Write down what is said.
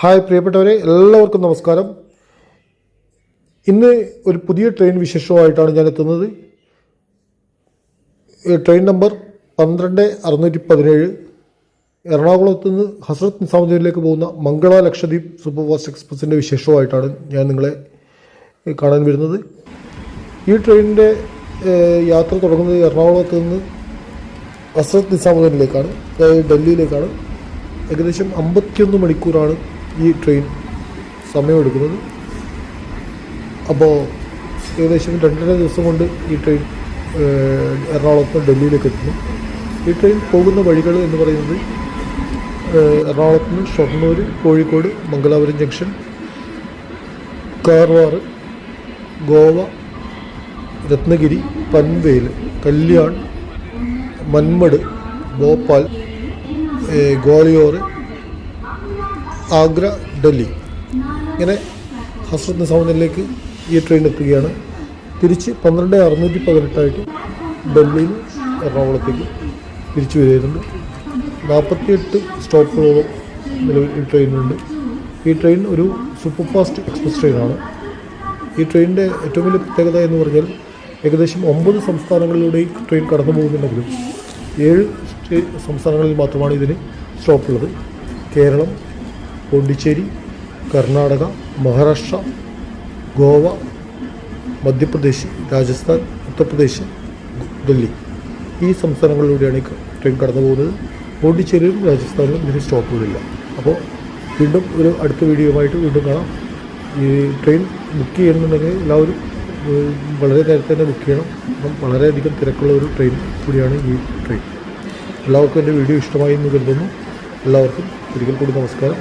Hi പ്രിയപ്പെട്ടവരെ, എല്ലാവർക്കും നമസ്കാരം. ഇന്ന് ഒരു പുതിയ ട്രെയിൻ വിശേഷവുമായിട്ടാണ് ഞാൻ എത്തുന്നത്. ട്രെയിൻ നമ്പർ 12617 എറണാകുളത്ത് നിന്ന് ഹസ്രത്ത് നിസാമുദ്ദീനിലേക്ക് പോകുന്ന മംഗള ലക്ഷദ്വീപ് സൂപ്പർ ഫാസ്റ്റ് എക്സ്പ്രസിൻ്റെ വിശേഷവുമായിട്ടാണ് ഞാൻ നിങ്ങളെ കാണാൻ വരുന്നത്. ഈ ട്രെയിനിൻ്റെ യാത്ര തുടങ്ങുന്നത് എറണാകുളത്ത് നിന്ന് ഹസ്രത്ത് നിസാമുദ്ദീനിലേക്കാണ്, ഡൽഹിയിലേക്കാണ്. ഏകദേശം 51 മണിക്കൂറാണ് ഈ ട്രെയിൻ സമയമെടുക്കുന്നത്. അപ്പോൾ ഏകദേശം 2.5 ദിവസം കൊണ്ട് ഈ ട്രെയിൻ എറണാകുളത്ത് നിന്ന് ഡൽഹിയിലേക്ക് എത്തുന്നു. ഈ ട്രെയിൻ പോകുന്ന വഴികൾ എന്ന് പറയുന്നത് എറണാകുളത്ത് നിന്ന് ഷൊർണൂർ, കോഴിക്കോട്, മംഗലാപുരം ജംഗ്ഷൻ, കാർവാർ, ഗോവ, രത്നഗിരി, പൻവേൽ, കല്യാൺ, മന്മഡ്, ഭോപ്പാൽ, ഗ്വാളിയോർ, ആഗ്ര, ഡൽഹി, ഇങ്ങനെ ഹസ്രത്ത് നിസാമുദ്ദീനിലേക്ക് ഈ ട്രെയിൻ എത്തുകയാണ്. തിരിച്ച് 12:618 ഡൽഹിയിൽ എറണാകുളത്തേക്ക് തിരിച്ചു വരികയുണ്ട്. 48 സ്റ്റോപ്പുകളോളം നിലവിൽ ഈ ട്രെയിനുണ്ട്. ഈ ട്രെയിൻ ഒരു സൂപ്പർ ഫാസ്റ്റ് എക്സ്പ്രസ് ട്രെയിനാണ്. ഈ ട്രെയിനിൻ്റെ ഏറ്റവും വലിയ പ്രത്യേകത എന്ന് പറഞ്ഞാൽ ഏകദേശം 9 സംസ്ഥാനങ്ങളിലൂടെ ഈ ട്രെയിൻ കടന്നു പോകുന്നുണ്ടെങ്കിലും 7 സംസ്ഥാനങ്ങളിൽ മാത്രമാണ് ഇതിന് സ്റ്റോപ്പുള്ളത്. കേരളം, പോണ്ടിച്ചേരി, കർണാടക, മഹാരാഷ്ട്ര, ഗോവ, മധ്യപ്രദേശ്, രാജസ്ഥാൻ, ഉത്തർപ്രദേശ്, ഡൽഹി, ഈ സംസ്ഥാനങ്ങളിലൂടെയാണ് ഈ ട്രെയിൻ കടന്നു പോകുന്നത്. പോണ്ടിച്ചേരിയിലും രാജസ്ഥാനിലും ഇതിന് സ്റ്റോപ്പുകളില്ല. അപ്പോൾ വീണ്ടും ഒരു അടുത്ത വീഡിയോയുമായിട്ട് വീണ്ടും കാണാം. ഈ ട്രെയിൻ ബുക്ക് ചെയ്യണമെന്നുണ്ടെങ്കിൽ എല്ലാവരും വളരെ നേരത്തെ തന്നെ ബുക്ക് ചെയ്യണം. അപ്പം വളരെയധികം തിരക്കുള്ള ഒരു ട്രെയിൻ കൂടിയാണ് ഈ ട്രെയിൻ. എല്ലാവർക്കും എൻ്റെ വീഡിയോ ഇഷ്ടമായി എന്ന് കരുതുന്നു. എല്ലാവർക്കും ഒരിക്കൽ കൂടി നമസ്കാരം.